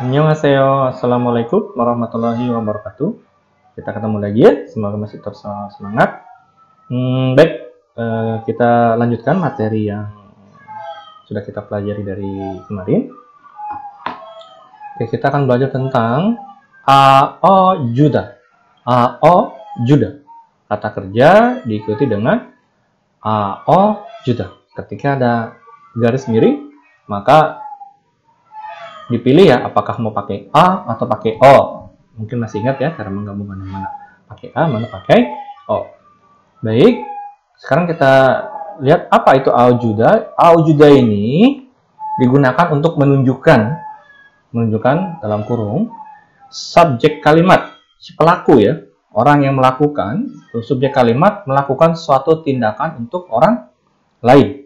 Annyeonghaseyo, assalamualaikum warahmatullahi wabarakatuh. Kita ketemu lagi ya, semoga masih tetap semangat. Baik, kita lanjutkan materi yang sudah kita pelajari dari kemarin. Oke, kita akan belajar tentang ao juda. Ao juda. Kata kerja diikuti dengan ao juda. Ketika ada garis miring, maka dipilih ya, apakah mau pakai A atau pakai O. Mungkin masih ingat ya cara menggabungkan yang mana pakai A, mana pakai O. Baik, sekarang kita lihat apa itu aujuda. Aujuda ini digunakan untuk menunjukkan dalam kurung subjek kalimat, si pelaku ya, orang yang melakukan, subjek kalimat melakukan suatu tindakan untuk orang lain.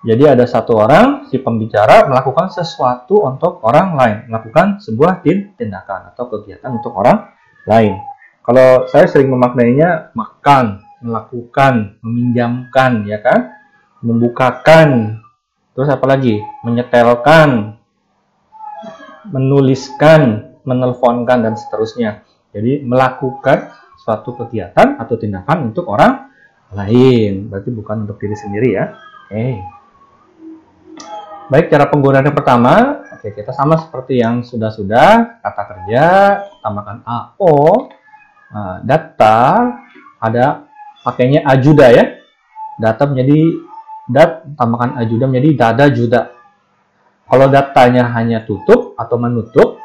Jadi ada satu orang, si pembicara melakukan sesuatu untuk orang lain, melakukan sebuah tindakan atau kegiatan untuk orang lain. Kalau saya sering memaknainya makan, melakukan, meminjamkan, ya kan, membukakan, terus apa lagi, menyetelkan, menuliskan, menelponkan dan seterusnya. Jadi melakukan suatu kegiatan atau tindakan untuk orang lain, berarti bukan untuk diri sendiri ya. Oke. Baik, cara penggunaan yang pertama, oke, kita sama seperti yang sudah-sudah, kata kerja, tambahkan AO, data, ada pakainya ajuda ya, data menjadi tambahkan ajuda menjadi dada juda. Kalau datanya hanya tutup atau menutup,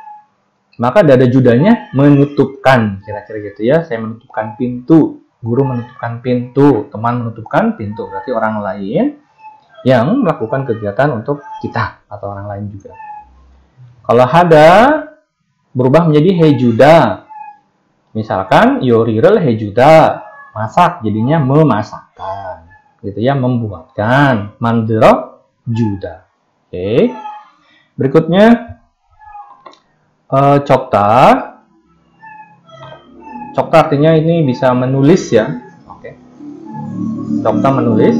maka dada judanya menutupkan, kira-kira gitu ya, saya menutupkan pintu, guru menutupkan pintu, teman menutupkan pintu, berarti orang lain yang melakukan kegiatan untuk kita atau orang lain juga. Kalau hada berubah menjadi hejuda. Misalkan yorirel hejuda, masak jadinya memasakkan, gitu ya, membuatkan. Mandero juda. Oke. Berikutnya cokta. Cokta artinya ini bisa menulis ya. Oke. Cokta menulis.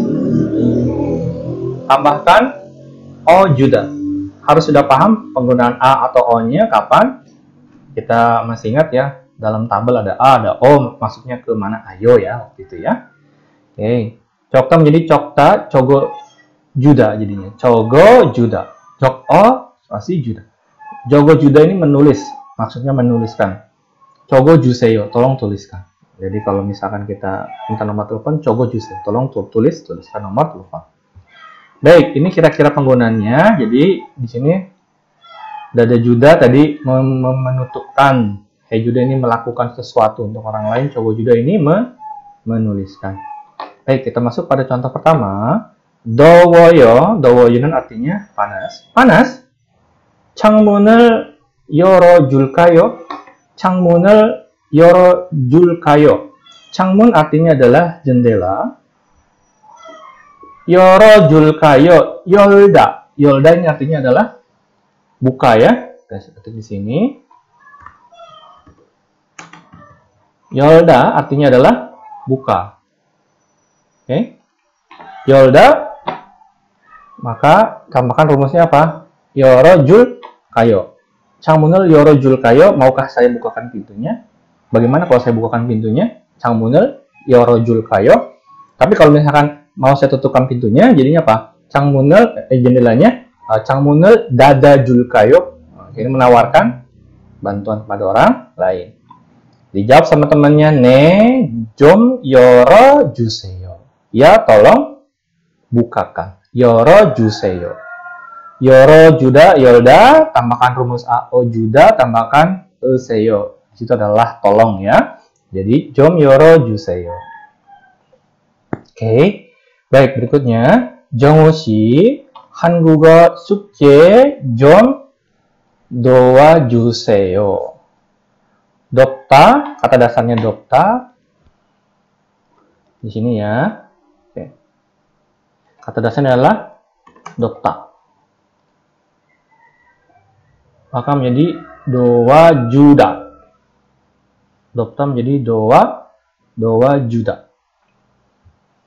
Tambahkan O juda. Harus sudah paham penggunaan A atau O-nya kapan. Kita masih ingat ya, dalam tabel ada A, ada O, masuknya ke mana? Ayo ya, waktu itu ya. Oke. Cokta menjadi cokta, cogo juda jadinya. Cogo juda. Jok O, spasi juda. Jogo juda ini menulis, maksudnya menuliskan. Cogo juseyo, tolong tuliskan. Jadi kalau misalkan kita minta nomor telepon, cogo juseyo, tolong tuliskan nomor telepon. Baik, ini kira-kira penggunaannya. Jadi di sini dada juda tadi menutupkan, hejuda ini melakukan sesuatu untuk orang lain, cogo juda ini menuliskan. Baik, kita masuk pada contoh pertama. Dowoyo는 artinya panas. Panas. 창문을 열어줄까요? 창문을 열어줄까요? 창문 artinya adalah jendela. 열어줄까요? 열다. 열다 ini artinya adalah buka ya. Seperti di sini. 열다 artinya adalah buka. Oke. 열다. Maka tambahkan rumusnya apa? 열어줄까요? 창문을 열어줄까요? Maukah saya bukakan pintunya? Bagaimana kalau saya bukakan pintunya? 창문을 열어줄까요? Tapi kalau misalkan mau saya tutupkan pintunya, jadinya apa? 창문을, jendelanya, 창문을 닫아줄까요? Ini menawarkan bantuan kepada orang lain. Dijawab sama temannya, 네, 좀 열어주세요. Ya, tolong bukakan. 열어주세요. 열어주다, 열다, tambahkan rumus AO juda, tambahkan seyo. Di situ adalah tolong ya. Jadi, 좀 열어주세요. Oke. Baik, berikutnya 정호 씨 한국어 숙제 좀 도와주세요. Dokta, kata dasarnya dokta. Di sini ya. Oke. Kata dasarnya adalah dokta. Maka menjadi dowajuda. Dokta menjadi dowajuda.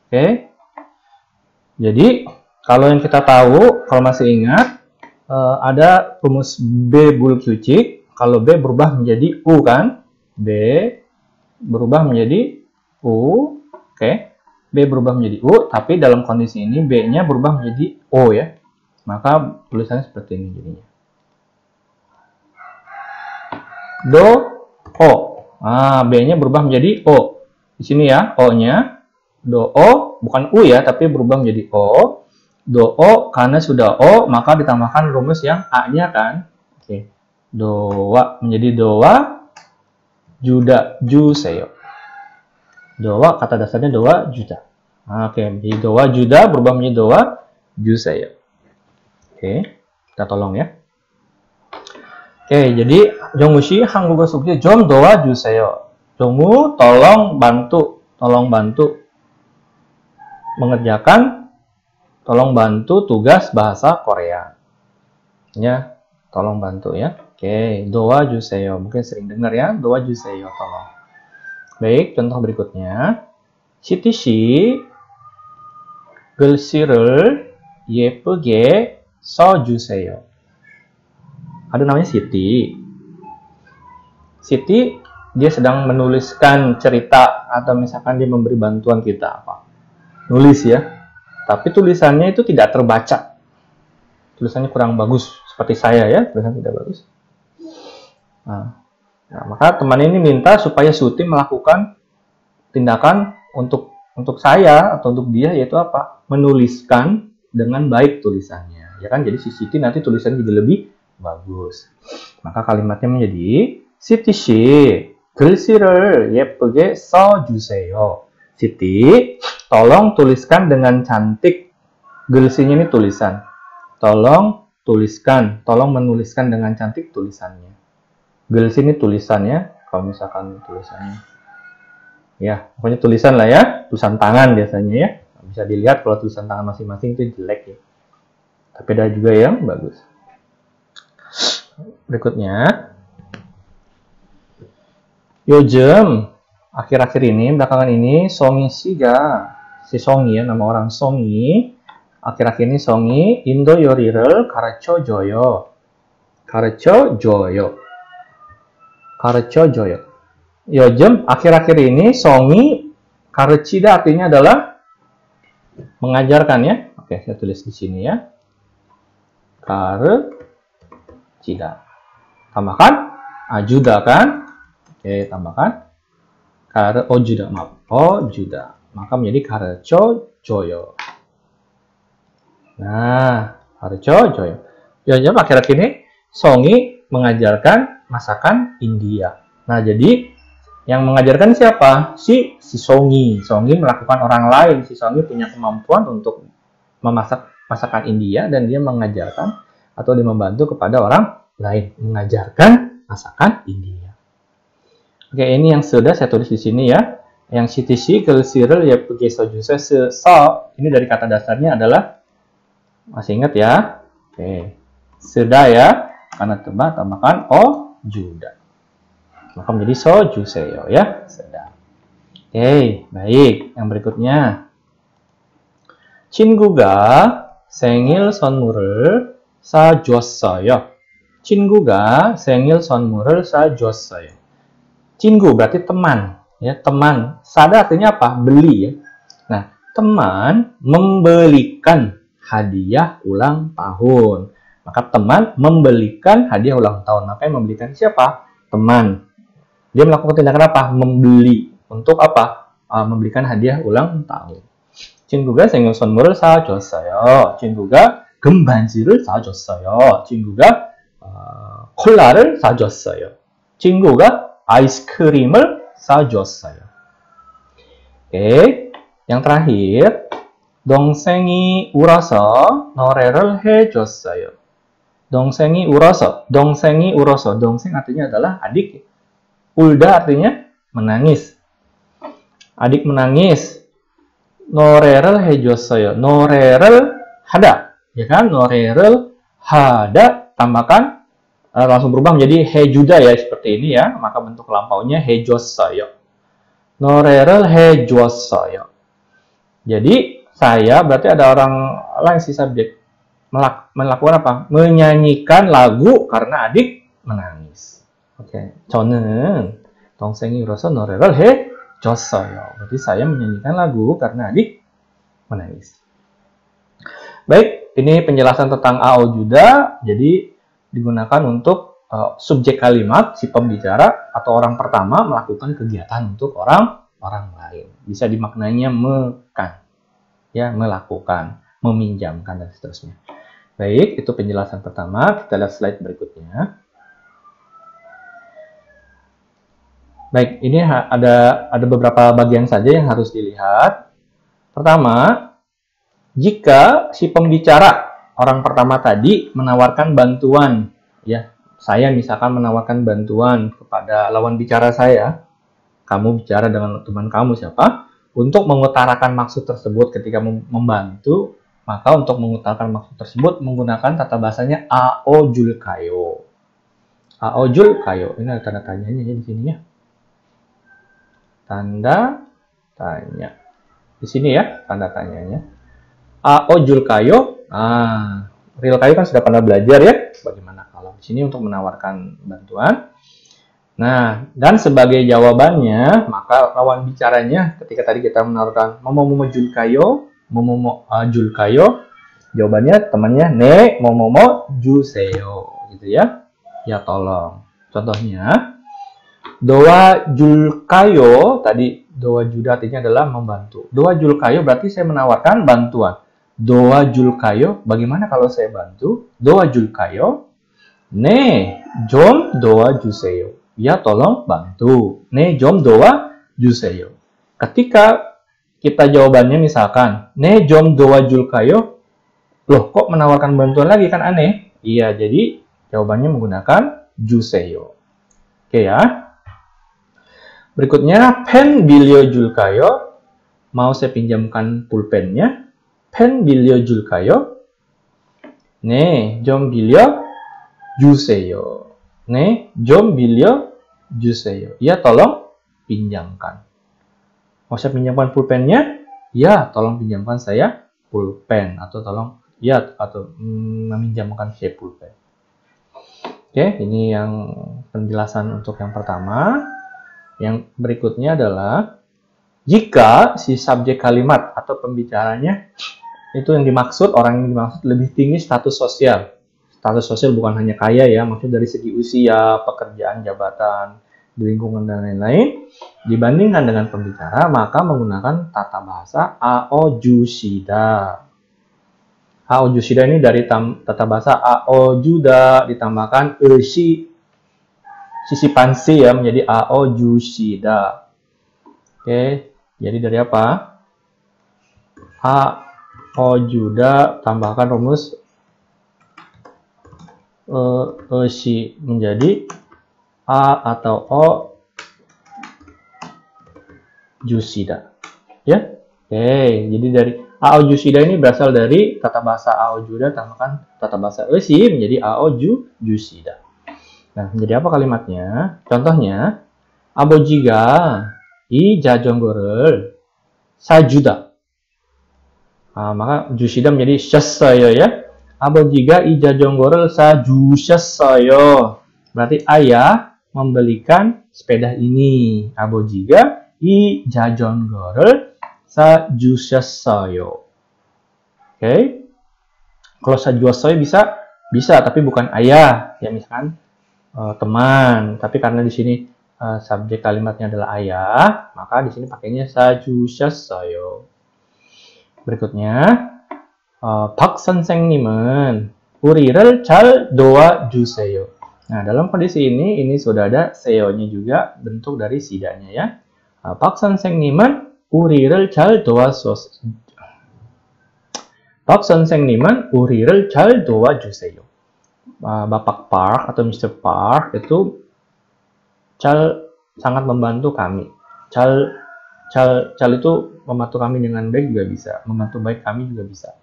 Oke. Jadi, kalau yang kita tahu, kalau masih ingat, ada rumus B bul QC. Kalau B berubah menjadi U kan? B berubah menjadi U. Oke. B berubah menjadi U, tapi dalam kondisi ini B-nya berubah menjadi O ya. Maka tulisannya seperti ini jadinya. Do, O. B-nya berubah menjadi O. Di sini ya, O-nya. Do, O, bukan U ya, tapi berubah menjadi O. Do, O, karena sudah O, maka ditambahkan rumus yang A-nya kan. Oke. Dowa menjadi dowa juda juseyo. Dowa kata dasarnya dowa juda. Oke, jadi dowa juda berubah menjadi dowa juseyo. Oke, kita tolong ya. Oke, jadi Jongmushi 한국어 숙제 좀 도와주세요. Jongmu tolong bantu mengerjakan, tolong bantu tugas bahasa Korea. Ya, tolong bantu ya. Oke, 도와주세요. Mungkin sering dengar ya, 도와주세요, tolong. Baik, contoh berikutnya. 시티 씨 글씨를 예쁘게 써주세요. Ada namanya Siti. Siti dia sedang menuliskan cerita atau misalkan dia memberi bantuan kita apa? Nulis ya. Tapi tulisannya itu tidak terbaca. Tulisannya kurang bagus seperti saya ya, tulisan tidak bagus. Nah, maka teman ini minta supaya Suti melakukan tindakan untuk saya atau untuk dia, yaitu apa? Menuliskan dengan baik tulisannya. Ya kan? Jadi si Siti nanti tulisannya jadi lebih bagus. Maka kalimatnya menjadi Siti 씨 글씨를 예쁘게 써주세요. Siti, tolong tuliskan dengan cantik. 글씨nya ini tulisan. Tolong tuliskan, tolong menuliskan dengan cantik tulisannya. Glsi ini tulisannya, kalau misalkan tulisannya, ya pokoknya tulisan lah ya, tulisan tangan biasanya ya. Bisa dilihat kalau tulisan tangan masing-masing itu jelek ya. Tapi ada juga yang bagus. Berikutnya, 요즘 akhir-akhir ini, belakangan ini, Songi Siga, si Songi ya, nama orang Songi. Akhir-akhir ini Songi Indo 요리를 가르쳐줘요. 가르쳐줘요. 가르쳐줘요. 요즘 akhir-akhir ini Songi 가르치다 artinya adalah mengajarkan ya. Oke, saya tulis di sini ya. 가르치다. Tambahkan ajuda kan? Oke, tambahkan ojuda, maaf. Ojuda. Maka menjadi 가르쳐줘요. Nah, 가르쳐줘요. Yojem akhir-akhir ini Songi mengajarkan masakan India. Nah, jadi yang mengajarkan siapa? Si Songi. Songi melakukan orang lain. Si Songi punya kemampuan untuk memasak masakan India dan dia mengajarkan atau dia membantu kepada orang lain mengajarkan masakan India. Oke, ini yang sudah saya tulis di sini ya. Yang sitisi kelsirel ya pergi sojuse so. Ini dari kata dasarnya adalah, masih ingat ya? Oke, sudah ya. Karena tebak tambahkan o juda. Maka menjadi sojuseyo ya. Sudah. Oke, baik. Yang berikutnya. 친구가 생일 선물을 사줬어요. 친구가 생일 선물을 사줬어요. 친구 berarti teman, ya, teman. Sada artinya apa? Beli ya. Nah, teman membelikan hadiah ulang tahun. Maka teman membelikan hadiah ulang tahun. Maka yang membelikan siapa? Teman. Dia melakukan tindakan apa? Membeli. Untuk apa? Membelikan hadiah ulang tahun. 친구가 생일 선물을 사줬어요. 친구가 금반지를 사줬어요. 친구가 콜라를 사줬어요. 친구가 아이스크림을 사줬어요. Oke, yang terakhir, 동생이 울어서 노래를 해줬어요. 동생이 울어서, 동생이 울어서, 동생 artinya adalah adik. 울다 artinya menangis. Adik menangis. 노래를 해줬어요. 노래를 하다, ya kan? 노래를 하다 tambahkan langsung berubah menjadi 해주다 ya, seperti ini ya. Maka bentuk lampaunya 해줬어요. 노래를 해줬어요. Jadi saya berarti ada orang lain si subjek. melakukan apa? Menyanyikan lagu karena adik menangis. Oke, 저는 동생이 울어서 노래를 해줬어요. Berarti saya menyanyikan lagu karena adik menangis. Baik, ini penjelasan tentang aojuda. Jadi digunakan untuk subjek kalimat si pembicara atau orang pertama melakukan kegiatan untuk orang lain. Bisa dimaknainya ya, melakukan, meminjamkan dan seterusnya. Baik, itu penjelasan pertama. Kita lihat slide berikutnya. Baik, ini ada beberapa bagian saja yang harus dilihat. Pertama, jika si pembicara orang pertama tadi menawarkan bantuan, ya, saya misalkan menawarkan bantuan kepada lawan bicara saya, kamu bicara dengan teman kamu siapa, untuk mengutarakan maksud tersebut ketika membantu, maka untuk mengutarakan maksud tersebut menggunakan tata bahasanya aojulkayo. Aojulkayo, ini ada tanda tanyanya ya di sini ya. Tanda tanya. Di sini ya, tanda tanyanya. Aojulkayo. Real kayo kan sudah pernah belajar ya. Bagaimana kalau di sini untuk menawarkan bantuan. Nah, dan sebagai jawabannya, maka lawan bicaranya ketika tadi kita menawarkan momo julkayo, jawabannya temannya ne momo juseyo gitu ya. Ya tolong. Contohnya doa julkayo, tadi doa juda artinya adalah membantu. Doa julkayo berarti saya menawarkan bantuan. Doa julkayo, bagaimana kalau saya bantu? Doa julkayo, ne jom doa juseyo. Ya tolong bantu. Ne jom doa juseyo. Ketika kita jawabannya misalkan, ne jom doa julkayo, loh kok menawarkan bantuan lagi, kan aneh. Iya, jadi jawabannya menggunakan juseyo. Oke ya. Berikutnya, pen bilio julkayo. Mau saya pinjamkan pulpennya. Pen bilio julkayo. Ne, jom bilio juseyo. Ne, jom bilio juseyo. Ya, tolong pinjamkan. Mau saya pinjamkan pulpennya? Ya, tolong pinjamkan saya pulpen. Atau tolong, ya, atau meminjamkan saya pulpen. Oke, ini yang penjelasan untuk yang pertama. Yang berikutnya adalah jika si subjek kalimat atau pembicaranya itu yang dimaksud, orang yang dimaksud lebih tinggi status sosial. Status sosial bukan hanya kaya ya, maksud dari segi usia, pekerjaan, jabatan, di lingkungan dan lain-lain. Dibandingkan dengan pembicara, maka menggunakan tata bahasa aojushida. Aojushida ini dari tata bahasa aojuda ditambahkan sisipansi ya, menjadi aojushida. Oke, jadi dari apa? Aojuda tambahkan rumus shi menjadi a atau o jushida. Ya. Oke, jadi dari aojushida ini berasal dari tata bahasa aojuda tambahkan tata bahasa shi menjadi aojushida. Nah, menjadi apa kalimatnya? Contohnya, 아버지가 이 자전거를 사주다. Maka 주시다 menjadi 셨어요 ya. 아버지가 이 자전거를 사주셨어요. Berarti ayah membelikan sepeda ini. 아버지가 이 자전거를 사주셨어요. Oke. Kalau 사주었어요 bisa, tapi bukan ayah. Ya misalkan teman, tapi karena di sini subjek kalimatnya adalah ayah, maka di sini pakainya 사주셨어요. Berikutnya, 박 선생님은 우리를 잘 도와주세요. Nah, dalam kondisi ini sudah ada seyo-nya juga, bentuk dari sidanya ya. 박 선생님은 우리를 잘 도와주세요. 박 선생님은 우리를 잘 도와주세요. Bapak Park atau Mr. Park itu sangat membantu kami. Cal itu membantu kami dengan baik juga bisa, membantu baik kami juga bisa.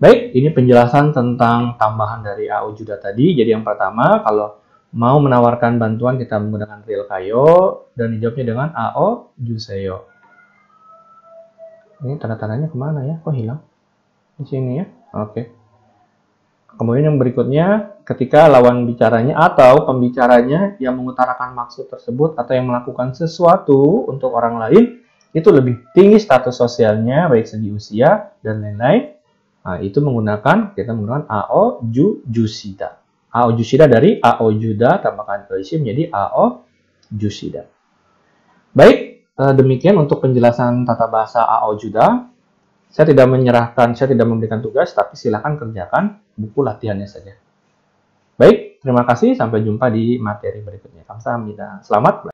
Baik, ini penjelasan tentang tambahan dari aojuda tadi. Jadi yang pertama, kalau mau menawarkan bantuan kita menggunakan real kayo dan dijawabnya dengan aojuseyo. Ini tanda-tandanya kemana ya? Kok hilang? Di sini ya? Oke. Kemudian yang berikutnya, ketika lawan bicaranya atau pembicaranya yang mengutarakan maksud tersebut atau yang melakukan sesuatu untuk orang lain, itu lebih tinggi status sosialnya, baik segi usia dan lain-lain. Nah, itu kita menggunakan AO Jusida. AO Jusida dari AO Juda, tambahkan isim menjadi AO Jusida. Baik, demikian untuk penjelasan tata bahasa AO Juda. Saya tidak memberikan tugas, tapi silakan kerjakan buku latihannya saja. Baik, terima kasih. Sampai jumpa di materi berikutnya. Kamsahamnida. Selamat belajar.